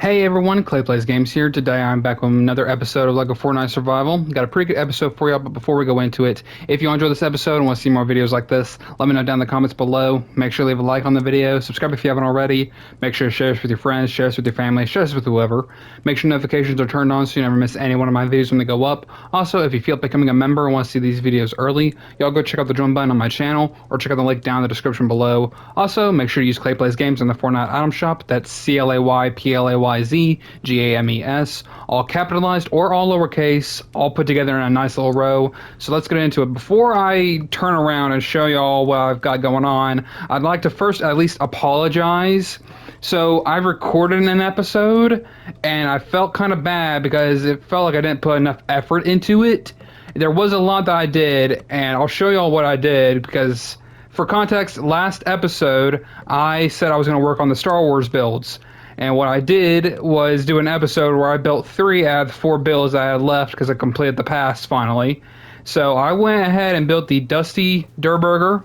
Hey everyone, Clay Plays Games here. Today I'm back with another episode of LEGO Fortnite Survival. Got a pretty good episode for y'all, but before we go into it, if you enjoy this episode and want to see more videos like this, let me know down in the comments below. Make sure to leave a like on the video, subscribe if you haven't already, make sure to share this with your friends, share this with your family, share this with whoever. Make sure notifications are turned on so you never miss any one of my videos when they go up. Also, if you feel like becoming a member and want to see these videos early, y'all go check out the join button on my channel or check out the link down in the description below. Also, make sure to use Clay Plays Games in the Fortnite item shop. That's ClayPlayz. GAMES, all capitalized or all lowercase, all put together in a nice little row. So let's get into it. Before I turn around and show y'all what I've got going on, I'd like to first at least apologize. So I recorded an episode and I felt kind of bad because it felt like I didn't put enough effort into it. There was a lot that I did, and I'll show y'all what I did because, for context, last episode I said I was going to work on the Star Wars builds. And what I did was do an episode where I built 3 out of the 4 builds I had left because I completed the pass finally. So I went ahead and built the Dusty Durburger,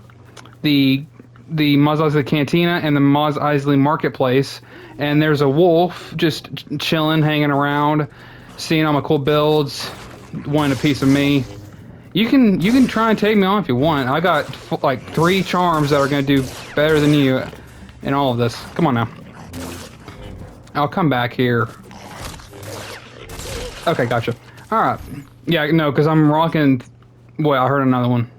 the Mos Eisley Cantina, and the Mos Eisley Marketplace. And there's a wolf just chilling, hanging around, seeing all my cool builds, wanting a piece of me. You can try and take me on if you want. I got like 3 charms that are going to do better than you in all of this. Come on now. I'll come back here. Okay, gotcha. Alright. Yeah, no, because I'm rocking... Boy, I heard another one.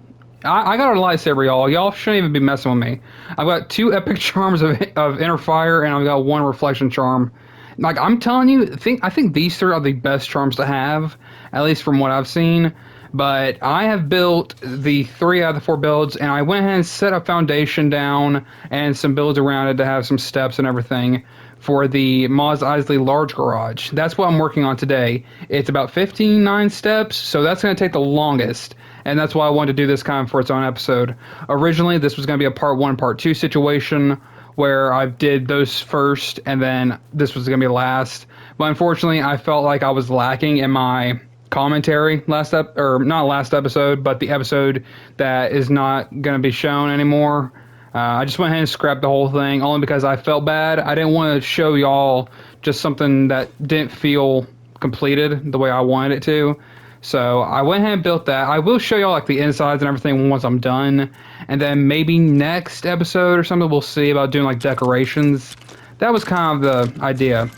I got a lightsaber, y'all. Y'all shouldn't even be messing with me. I've got 2 epic charms of inner fire, and I've got 1 reflection charm. Like, I'm telling you, I think these 3 are the best charms to have, at least from what I've seen. But I have built the 3 out of the 4 builds, and I went ahead and set a foundation down and some builds around it to have some steps and everything for the Mos Eisley large garage. That's what I'm working on today. It's about 9 steps, so that's going to take the longest, and that's why I wanted to do this kind of for its own episode. Originally, this was going to be a part 1, part 2 situation where I did those first, and then this was going to be last. But unfortunately, I felt like I was lacking in my commentary not last episode, but the episode that is not going to be shown anymore. I just went ahead and scrapped the whole thing only because I felt bad. I didn't want to show y'all just something that didn't feel completed the way I wanted it to. So I went ahead and built that. I will show y'all like the insides and everything once I'm done. And then maybe next episode or something we'll see about doing like decorations. That was kind of the idea.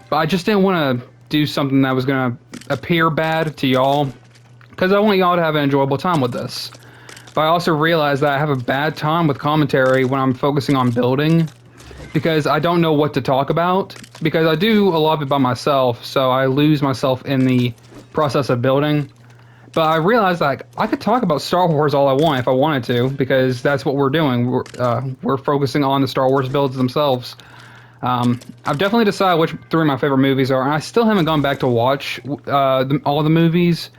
But I just didn't want to do something that was going to appear bad to y'all, because I want y'all to have an enjoyable time with this. But I also realize that I have a bad time with commentary when I'm focusing on building, because I don't know what to talk about, because I do a lot of it by myself, so I lose myself in the process of building. But I realized like I could talk about Star Wars all I want if I wanted to, because that's what we're doing. We're focusing on the Star Wars builds themselves. I've definitely decided which 3 of my favorite movies are, and I still haven't gone back to watch all the movies,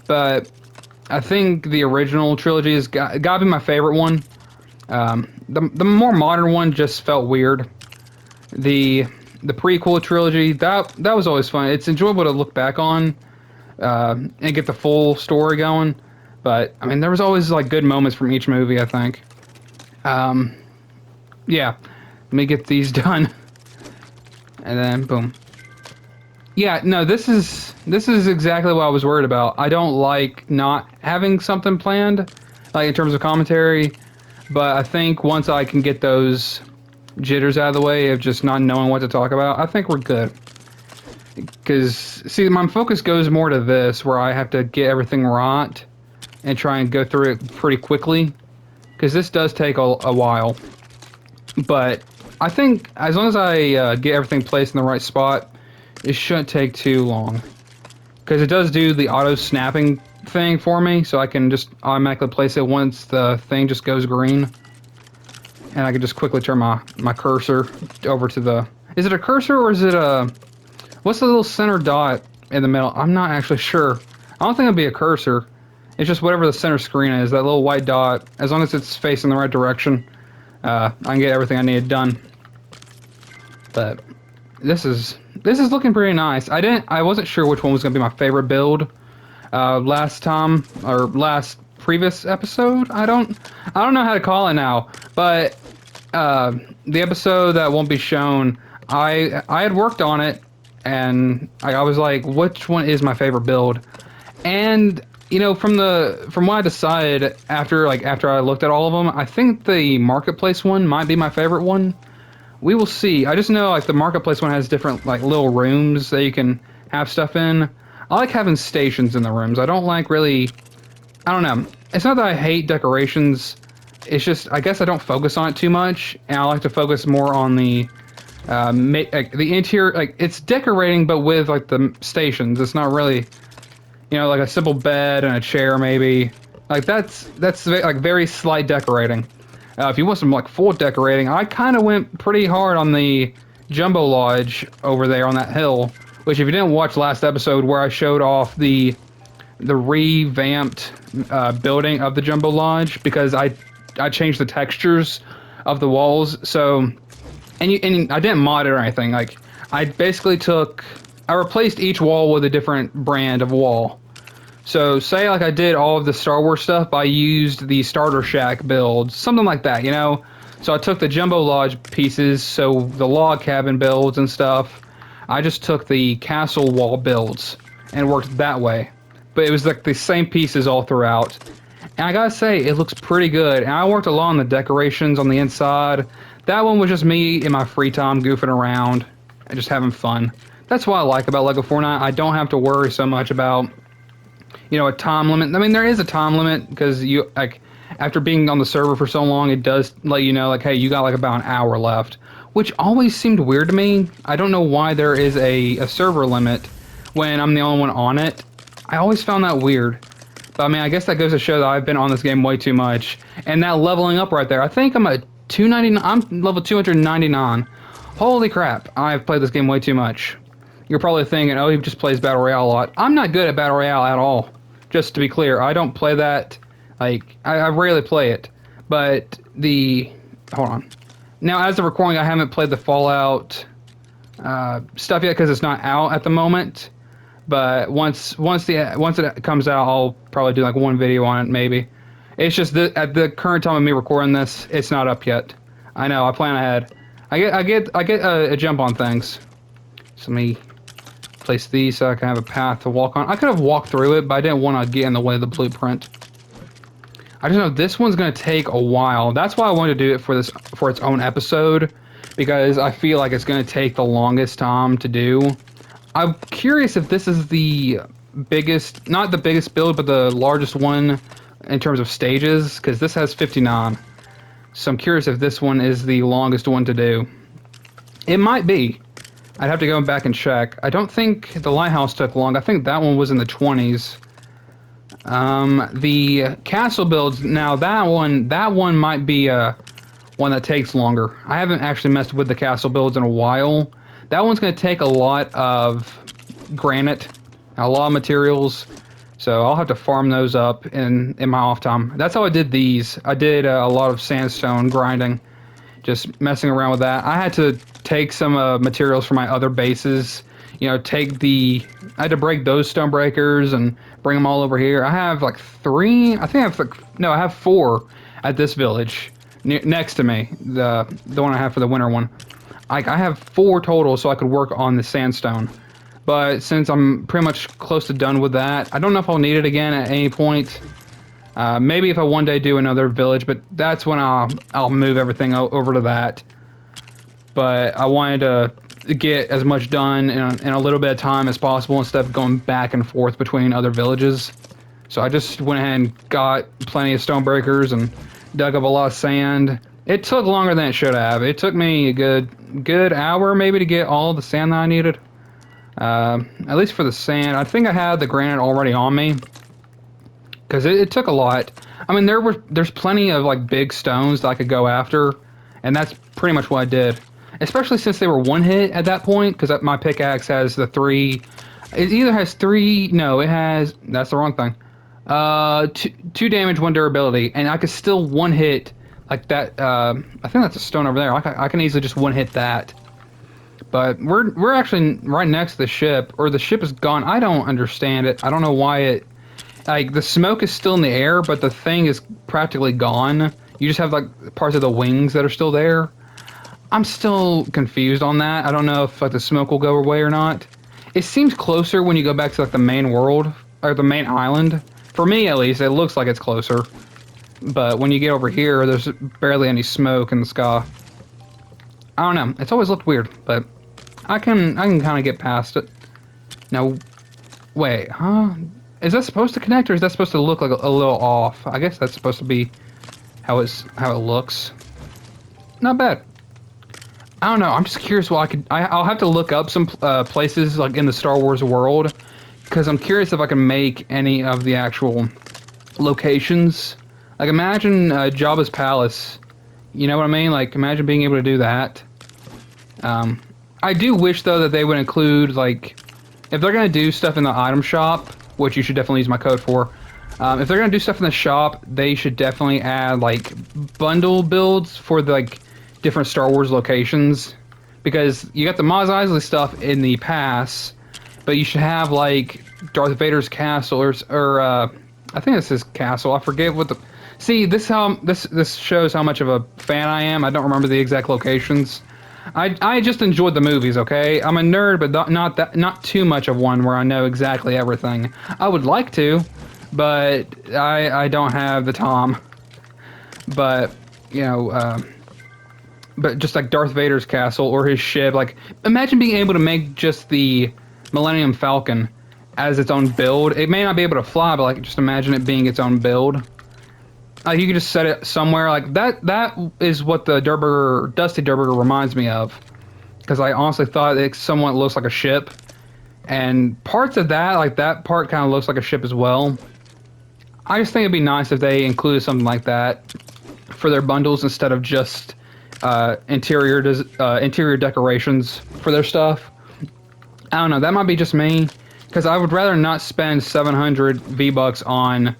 but I think the original trilogy has got to be my favorite one. The more modern one just felt weird. The prequel trilogy, that was always fun. It's enjoyable to look back on and get the full story going. But I mean, there was always like good moments from each movie, I think. Yeah, let me get these done, and then boom. Yeah, no, this is exactly what I was worried about. I don't like not having something planned, like in terms of commentary, but I think once I can get those jitters out of the way of just not knowing what to talk about, I think we're good. Because, see, my focus goes more to this, where I have to get everything right and try and go through it pretty quickly, because this does take a while. But I think as long as I get everything placed in the right spot, it shouldn't take too long, because it does do the auto snapping thing for me, so I can just automatically place it once the thing just goes green, and I can just quickly turn my cursor over to the... Is it a cursor or is it a... What's the little center dot in the middle? I'm not actually sure. I don't think it'd be a cursor. It's just whatever the center screen is, that little white dot. As long as it's facing the right direction, I can get everything I need done. But this is looking pretty nice. I wasn't sure which one was gonna be my favorite build last previous episode. I don't know how to call it now, but the episode that won't be shown, I had worked on it and I was like, which one is my favorite build? And from what I decided after I looked at all of them, I think the marketplace one might be my favorite one. We will see. I just know like the marketplace one has different like little rooms that you can have stuff in. I like having stations in the rooms. I don't like really. I don't know. It's not that I hate decorations. It's just I guess I don't focus on it too much, and I like to focus more on like the interior. Like it's decorating, but with like the stations. It's not really like a simple bed and a chair maybe. Like that's like very slight decorating. If you want some like full decorating, I kind of went pretty hard on the Jumbo Lodge over there on that hill. Which, if you didn't watch last episode where I showed off the revamped building of the Jumbo Lodge, because I changed the textures of the walls. So, and I didn't mod it or anything. Like I basically I replaced each wall with a different brand of wall. So say like I did all of the Star Wars stuff, I used the Starter Shack builds, something like that, So I took the Jumbo Lodge pieces, so the log cabin builds and stuff. I just took the castle wall builds and worked that way. But it was like the same pieces all throughout. And I gotta say, it looks pretty good. And I worked a lot on the decorations on the inside. That one was just me in my free time goofing around and just having fun. That's what I like about LEGO Fortnite. I don't have to worry so much about a time limit. I mean, there is a time limit because after being on the server for so long, it does let you know like, hey, you got like about an hour left, which always seemed weird to me. I don't know why there is a server limit when I'm the only one on it. I always found that weird. But I mean, I guess that goes to show that I've been on this game way too much. And that leveling up right there, I think I'm at 299. I'm level 299. Holy crap! I've played this game way too much. You're probably thinking, oh, he just plays Battle Royale a lot. I'm not good at Battle Royale at all. Just to be clear, I don't play that. Like, I rarely play it. But hold on. Now, as of recording, I haven't played the Fallout stuff yet because it's not out at the moment. But once it comes out, I'll probably do like one video on it, maybe. It's just that at the current time of me recording this, it's not up yet. I know, I plan ahead. I get a jump on things. So let me place these so I can have a path to walk on. I could have walked through it, but I didn't want to get in the way of the blueprint. I just know this one's going to take a while. That's why I wanted to do it for its own episode, because I feel like it's going to take the longest time to do. I'm curious if this is the biggest, not the biggest build, but the largest one in terms of stages, because this has 59. So I'm curious if this one is the longest one to do. It might be. I'd have to go back and check. I don't think the lighthouse took long. I think that one was in the 20s. The castle builds, now that one might be one that takes longer. I haven't actually messed with the castle builds in a while. That one's going to take a lot of granite, a lot of materials, so I'll have to farm those up in my off time. That's how I did these. I did a lot of sandstone grinding, just messing around with that. I had to take some materials from my other bases. I had to break those stone breakers and bring them all over here. I have like 3. I have 4 at this village next to me. The one I have for the winter one. I have 4 total, so I could work on the sandstone. But since I'm pretty much close to done with that, I don't know if I'll need it again at any point. Maybe if I one day do another village, but that's when I'll move everything over to that. But I wanted to get as much done in a little bit of time as possible instead of going back and forth between other villages. So I just went ahead and got plenty of stone breakers and dug up a lot of sand. It took longer than it should have. It took me a good hour maybe to get all the sand that I needed. At least for the sand. I think I had the granite already on me, because it took a lot. I mean, there's plenty of like big stones that I could go after, and that's pretty much what I did. Especially since they were one hit at that point, because my pickaxe has the 3. It either has 3. No, it has. That's the wrong thing. 2 damage, 1 durability, and I could still one hit like that. I think that's a stone over there. I can easily just one hit that. But we're actually right next to the ship, or the ship is gone. I don't understand it. I don't know why it. Like, the smoke is still in the air, but the thing is practically gone. You just have like parts of the wings that are still there. I'm still confused on that. I don't know if like the smoke will go away or not. It seems closer when you go back to like the main world or the main island. For me, at least, it looks like it's closer. But when you get over here, there's barely any smoke in the sky. I don't know. It's always looked weird, but I can kind of get past it. Now, wait, huh? Is that supposed to connect, or is that supposed to look like a little off? I guess that's supposed to be how it looks. Not bad. I don't know. I'm just curious. Well, I'll have to look up some places like in the Star Wars world, because I'm curious if I can make any of the actual locations. Like imagine Jabba's palace. You know what I mean? Like imagine being able to do that. I do wish though that they would include like if they're gonna do stuff in the item shop, which you should definitely use my code for. If they're gonna do stuff in the shop, they should definitely add like bundle builds for the like different Star Wars locations, because you got the Mos Eisley stuff in the pass, but you should have like Darth Vader's castle or I think it's his castle. I forget what the. See, this shows how much of a fan I am. I don't remember the exact locations. I just enjoyed the movies. Okay, I'm a nerd, but not too much of one where I know exactly everything. I would like to, but I don't have the time. But you know, but just like Darth Vader's castle or his ship, like imagine being able to make just the Millennium Falcon as its own build. It may not be able to fly, but like just imagine it being its own build. Like you could just set it somewhere like that. That is what the Dusty Durburger reminds me of, because I honestly thought it somewhat looks like a ship, and parts of that, like that part, kind of looks like a ship as well. I just think it'd be nice if they included something like that for their bundles instead of just interior decorations for their stuff. I don't know. That might be just me, because I would rather not spend 700 V-Bucks on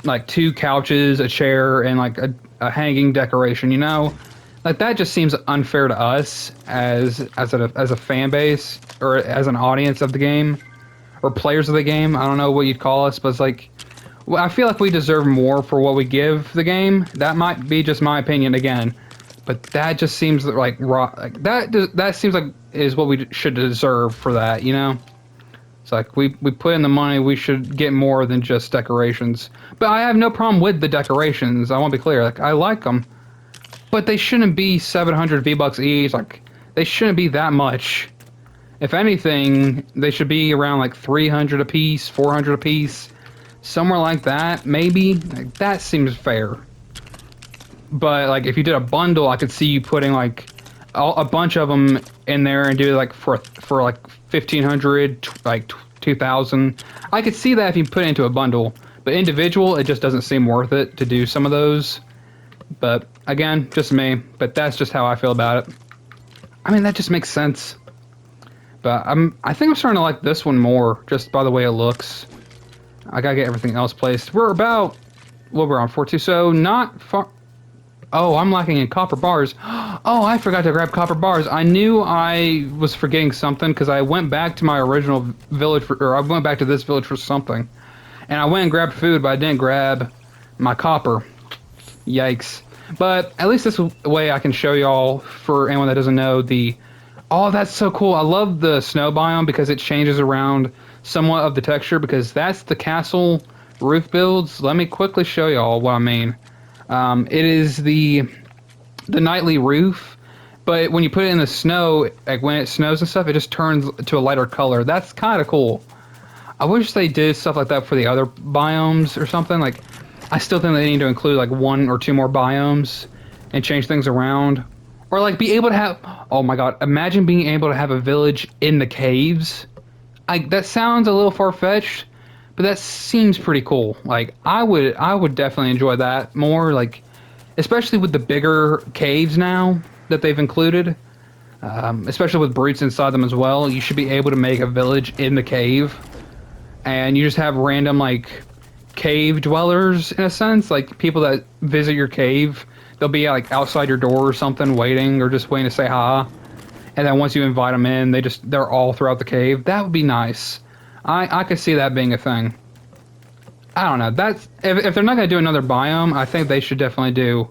like 2 couches, a chair, and like a hanging decoration. You know, like that just seems unfair to us as a fan base or as an audience of the game or players of the game. I don't know what you'd call us, but it's like, well, I feel like we deserve more for what we give the game. That might be just my opinion again, but that just seems like that seems like is what we should deserve for that. You know. It's like we put in the money, we should get more than just decorations. But I have no problem with the decorations. I want to be clear, like I like them, but they shouldn't be 700 V-Bucks each. Like they shouldn't be that much. If anything, they should be around like 300 a piece, 400 a piece, somewhere like that. Maybe like, that seems fair. But like if you did a bundle, I could see you putting like a bunch of them in there and do like for like 1,500, like 2,000. I could see that if you put it into a bundle, but individual, it just doesn't seem worth it to do some of those. But again, just me. But that's just how I feel about it. I mean, that just makes sense. But I think I'm starting to like this one more, just by the way it looks. I gotta get everything else placed. We're about, well, we're on 4-2, so not far. Oh, I'm lacking in copper bars. Oh, I forgot to grab copper bars. I knew I was forgetting something because I went back to my original village, or I went back to this village for something. And I went and grabbed food, but I didn't grab my copper. Yikes. But at least this way I can show y'all, for anyone that doesn't know, oh, that's so cool. I love the snow biome because it changes around somewhat of the texture, because that's the castle roof builds. Let me quickly show y'all what I mean. It is the nightly roof, but when you put it in the snow, like when it snows and stuff, it just turns to a lighter color. That's kind of cool. I wish they did stuff like that for the other biomes or something. Like, I still think they need to include like 1 or 2 more biomes and change things around. Or like be able to have, oh my god, imagine being able to have a village in the caves. That sounds a little far-fetched, but that seems pretty cool. Like I would definitely enjoy that more, like especially with the bigger caves now that they've included. Especially with brutes inside them as well. You should be able to make a village in the cave. And you just have random like cave dwellers in a sense, like people that visit your cave. They'll be like outside your door or something waiting, or just waiting to say hi. And then once you invite them in, they're all throughout the cave. That would be nice. I could see that being a thing. I don't know. That's if they're not going to do another biome, I think they should definitely do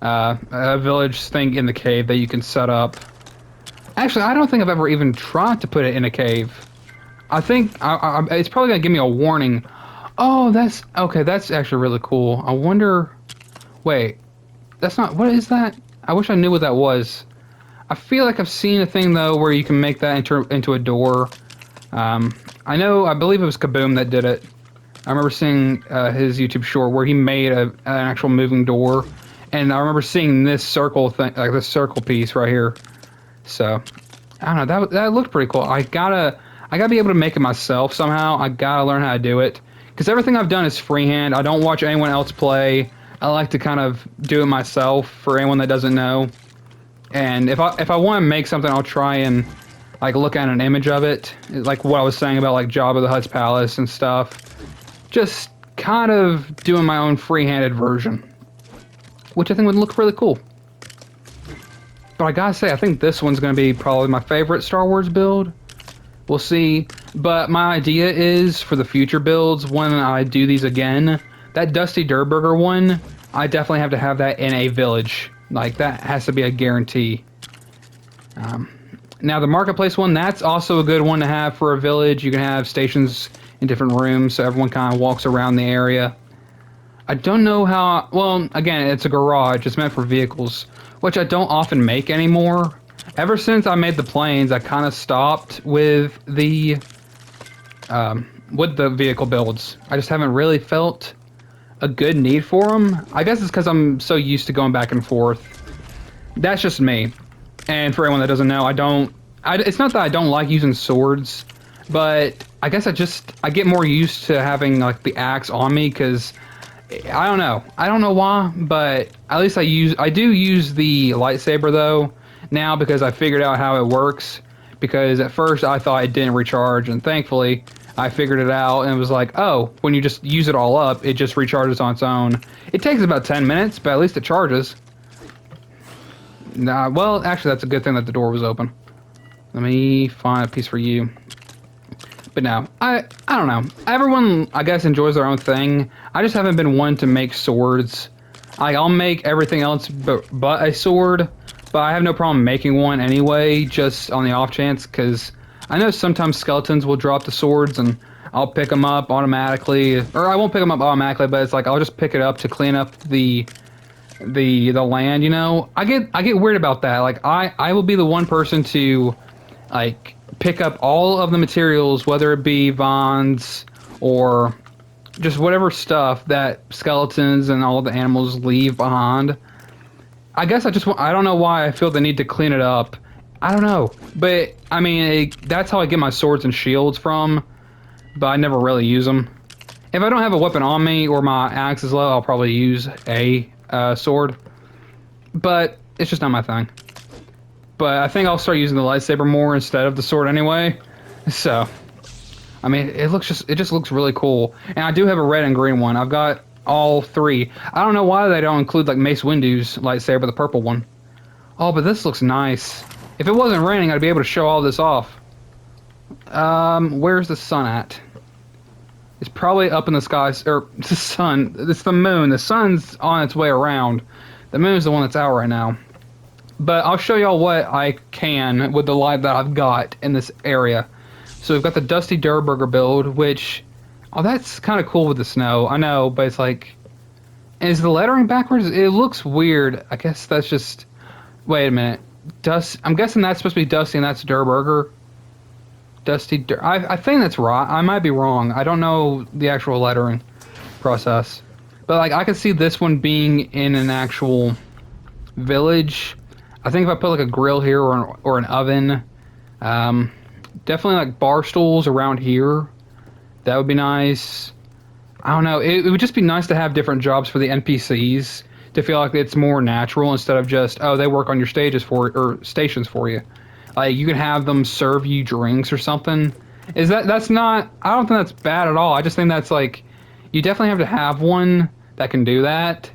a village thing in the cave that you can set up. Actually, I don't think I've ever even tried to put it in a cave. I think it's probably gonna give me a warning. Oh, that's okay. That's actually really cool. I wonder. Wait, that's not. What is that? I wish I knew what that was. I feel like I've seen a thing though where you can make that into a door. I know. I believe it was Kaboom that did it. I remember seeing his YouTube short where he made an actual moving door, and I remember seeing this circle thing, like this circle piece right here. So I don't know. That looked pretty cool. I gotta be able to make it myself somehow. I gotta learn how to do it because everything I've done is freehand. I don't watch anyone else play. I like to kind of do it myself for anyone that doesn't know. And if I want to make something, I'll try and like look at an image of it, like what I was saying about like Jabba the Hutt's palace and stuff. Just kind of doing my own free-handed version, which I think would look really cool. But I gotta say, I think this one's gonna be probably my favorite Star Wars build. We'll see. But my idea is for the future builds, when I do these again, that Dusty Durburger one, I definitely have to have that in a village. Like, that has to be a guarantee. Now, the Marketplace one, that's also a good one to have for a village. You can have stations in different rooms, so everyone kind of walks around the area. I don't know how... Well, again, it's a garage. It's meant for vehicles, which I don't often make anymore. Ever since I made the planes, I kind of stopped with the vehicle builds. I just haven't really felt a good need for them. I guess it's because I'm so used to going back and forth. That's just me. And for anyone that doesn't know, it's not that I don't like using swords, but I guess I get more used to having like the axe on me because I don't know. I don't know why, but at least I do use the lightsaber though now because I figured out how it works. Because at first I thought it didn't recharge, and thankfully I figured it out and it was like, oh, when you just use it all up, it just recharges on its own. It takes about 10 minutes, but at least it charges. Nah, well, actually, that's a good thing that the door was open. Let me find a piece for you. But no, I don't know. Everyone, I guess, enjoys their own thing. I just haven't been one to make swords. I'll make everything else but a sword, but I have no problem making one anyway, just on the off chance, because I know sometimes skeletons will drop the swords and I'll pick them up automatically, or I won't pick them up automatically, but it's like I'll just pick it up to clean up the land, you know. I get weird about that. Like I will be the one person to like pick up all of the materials, whether it be Vons or just whatever stuff that skeletons and all the animals leave behind. I guess I don't know why I feel the need to clean it up. I don't know, but I mean that's how I get my swords and shields from, but I never really use them. If I don't have a weapon on me or my axe is low, I'll probably use a sword, but it's just not my thing. But I think I'll start using the lightsaber more instead of the sword anyway. So, I mean, it just looks really cool. And I do have a red and green one. I've got all three. I don't know why they don't include like Mace Windu's lightsaber, the purple one. Oh, but this looks nice. If it wasn't raining, I'd be able to show all this off. Where's the sun at? It's probably up in the skies, or the sun. It's the moon. The sun's on its way around. The moon's the one that's out right now. But I'll show y'all what I can with the light that I've got in this area. So we've got the Dusty Durburger build, which... Oh, that's kind of cool with the snow. I know, but it's like... Is the lettering backwards? It looks weird. I guess that's just... Wait a minute. I'm guessing that's supposed to be Dusty and that's Durburger. I think that's right. I might be wrong. I don't know the actual lettering process. But like I could see this one being in an actual village. I think if I put like a grill here or an oven, definitely like bar stools around here, that would be nice. I don't know. It would just be nice to have different jobs for the NPCs to feel like it's more natural instead of just, oh, they work on your stations for you. Like you can have them serve you drinks or something. That's not, I don't think that's bad at all. I just think that's like, you definitely have to have one that can do that.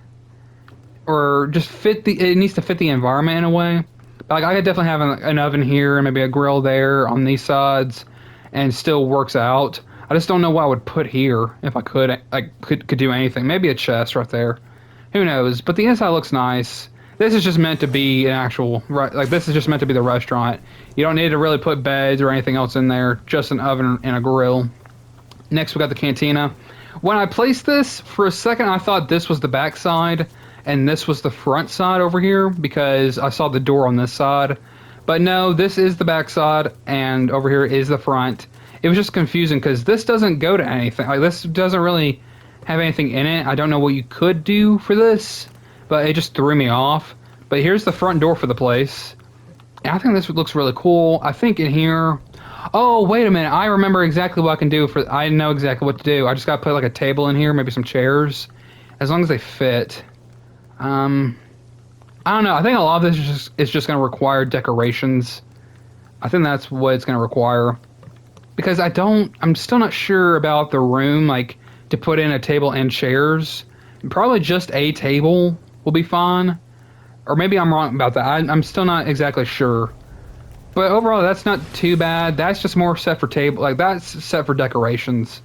Or just it needs to fit the environment in a way. Like I could definitely have an oven here and maybe a grill there on these sides and still works out. I just don't know what I would put here if I could do anything. Maybe a chest right there. Who knows? But the inside looks nice. This is just meant to be an actual, like this is just meant to be the restaurant. You don't need to really put beds or anything else in there, just an oven and a grill. Next we got the cantina. When I placed this, for a second I thought this was the back side and this was the front side over here because I saw the door on this side. But no, this is the back side and over here is the front. It was just confusing because this doesn't go to anything. Like this doesn't really have anything in it. I don't know what you could do for this, but it just threw me off. But here's the front door for the place. And I think this looks really cool. I think in here... Oh, wait a minute. I remember exactly what I can do for... I know exactly what to do. I just got to put like a table in here, maybe some chairs. As long as they fit. I don't know. I think a lot of this is just going to require decorations. I think that's what it's going to require. Because I'm still not sure about the room, like, to put in a table and chairs. Probably just a table will be fine. Or maybe I'm wrong about that. I'm still not exactly sure. But overall, that's not too bad. That's just more set for table. Like, that's set for decorations.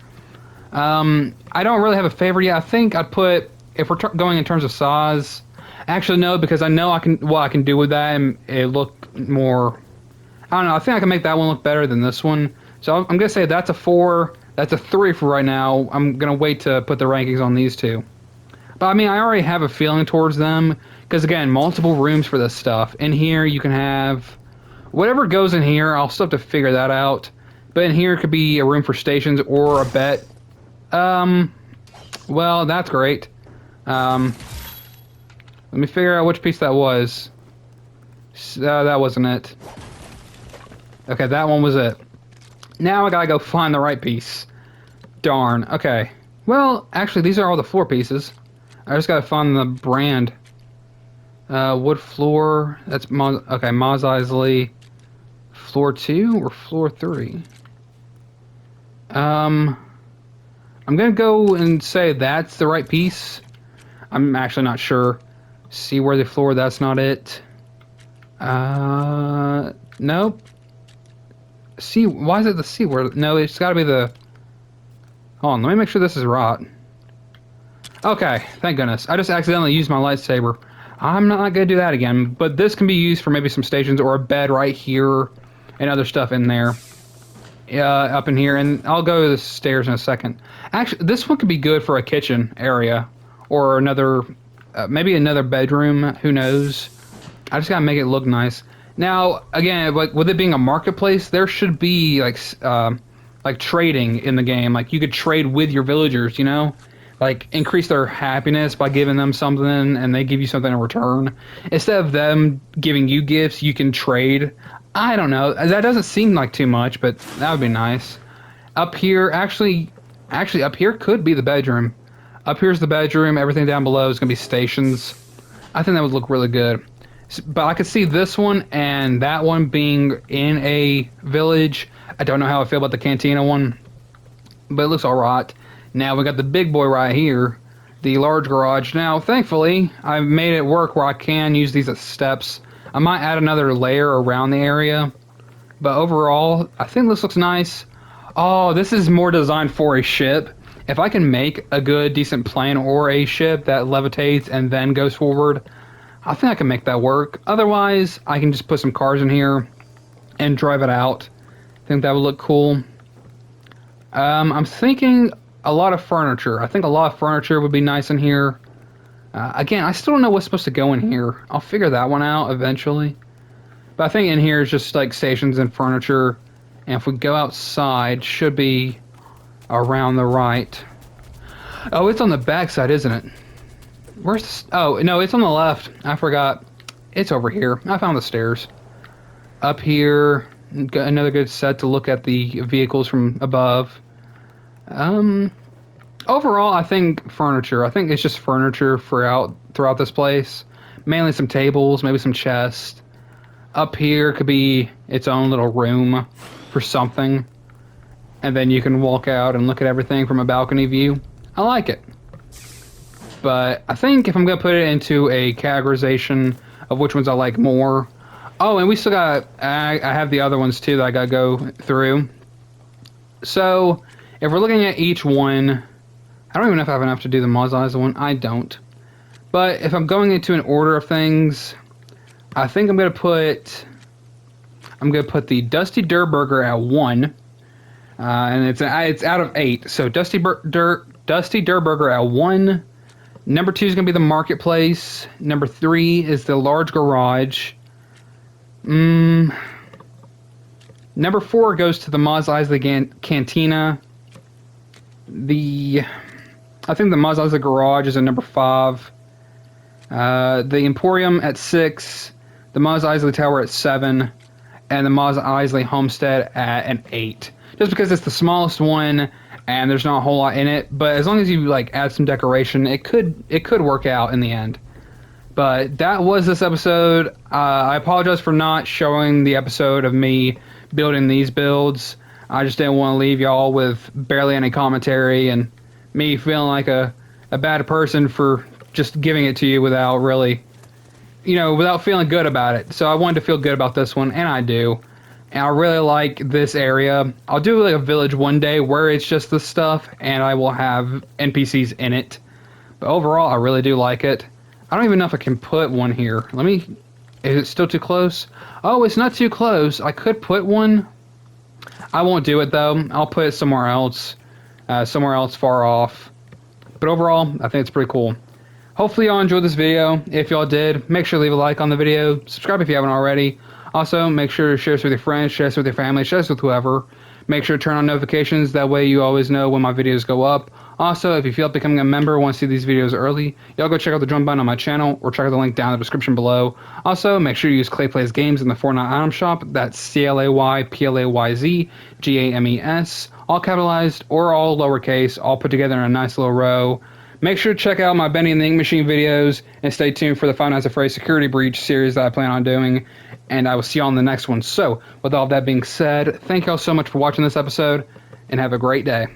I don't really have a favorite yet. I think I'd put, if we're going in terms of size... Actually, no, because I know what I can do with that and it look more... I don't know. I think I can make that one look better than this one. So I'm going to say that's a 4. That's a 3 for right now. I'm going to wait to put the rankings on these two. But, I mean, I already have a feeling towards them. Because, again, multiple rooms for this stuff. In here, you can have... Whatever goes in here, I'll still have to figure that out. But in here, it could be a room for stations or a bet. Well, that's great. Let me figure out which piece that was. That wasn't it. Okay, that one was it. Now I gotta go find the right piece. Darn. Okay. Well, actually, these are all the floor pieces. I just gotta find the brand. Wood floor. That's okay. Mos Eisley. Floor 2 or floor 3? I'm gonna go and say that's the right piece. I'm actually not sure. See where the floor. That's not it. Nope. C. Why is it the C word? No, it's got to be the... Hold on, let me make sure this is right. Okay, thank goodness. I just accidentally used my lightsaber. I'm not going to do that again, but this can be used for maybe some stations or a bed right here and other stuff in there. Up in here, and I'll go to the stairs in a second. Actually, this one could be good for a kitchen area or another, maybe another bedroom. Who knows? I just got to make it look nice. Now, again, like with it being a marketplace, there should be like trading in the game. Like you could trade with your villagers, you know, like increase their happiness by giving them something, and they give you something in return. Instead of them giving you gifts, you can trade. I don't know. That doesn't seem like too much, but that would be nice. Up here, actually, up here could be the bedroom. Up here's the bedroom. Everything down below is gonna be stations. I think that would look really good. But I could see this one and that one being in a village. I don't know how I feel about the cantina one, but it looks alright. Now we got the big boy right here, the large garage. Now, thankfully, I've made it work where I can use these as steps. I might add another layer around the area, but overall, I think this looks nice. Oh, this is more designed for a ship. If I can make a good, decent plane or a ship that levitates and then goes forward, I think I can make that work. Otherwise, I can just put some cars in here and drive it out. I think that would look cool. I'm thinking a lot of furniture. I think a lot of furniture would be nice in here. Again, I still don't know what's supposed to go in here. I'll figure that one out eventually. But I think in here is just like stations and furniture. And if we go outside, should be around the right. Oh, it's on the back side, isn't it? Where's the... Oh, no, it's on the left. I forgot. It's over here. I found the stairs. Up here, another good set to look at the vehicles from above. Overall, I think furniture. I think it's just furniture throughout this place. Mainly some tables, maybe some chests. Up here could be its own little room for something. And then you can walk out and look at everything from a balcony view. I like it. But I think if I'm going to put it into a categorization of which ones I like more... Oh, and we still got... I have the other ones too that I got to go through. So, if we're looking at each one... I don't even know if I have enough to do the Mos Eisley one. I don't. But if I'm going into an order of things, I think I'm gonna put the Dusty Durr Burger at 1, and it's out of 8. So Dusty Durr Burger at 1. Number 2 is gonna be the Marketplace. Number 3 is the Large Garage. Number 4 goes to the Mos Eisley Cantina. I think the Mos Eisley Garage is at number 5. The Emporium at 6. The Mos Eisley Tower at 7. And the Mos Eisley Homestead at an 8. Just because it's the smallest one and there's not a whole lot in it, but as long as you like add some decoration, it could work out in the end. But that was this episode. I apologize for not showing the episode of me building these builds. I just didn't want to leave y'all with barely any commentary and me feeling like a bad person for just giving it to you without really, without feeling good about it. So I wanted to feel good about this one, and I do. And I really like this area. I'll do like a village one day where it's just this stuff, and I will have NPCs in it. But overall, I really do like it. I don't even know if I can put one here. Is it still too close? Oh, it's not too close. I could put one. I won't do it though. I'll put it somewhere else far off. But overall, I think it's pretty cool. Hopefully y'all enjoyed this video. If y'all did, make sure to leave a like on the video. Subscribe if you haven't already. Also, make sure to share this with your friends, share this with your family, share this with whoever. Make sure to turn on notifications. That way you always know when my videos go up. Also, if you feel like becoming a member, want to see these videos early, y'all go check out the join button on my channel or check out the link down in the description below. Also, make sure you use Clay Plays Games in the Fortnite item shop. That's ClayPlayzGames, all capitalized or all lowercase, all put together in a nice little row. Make sure to check out my Benny and the Ink Machine videos and stay tuned for the Five Nights at Freddy's Security Breach series that I plan on doing. And I will see y'all in the next one. So, with all that being said, thank y'all so much for watching this episode and have a great day.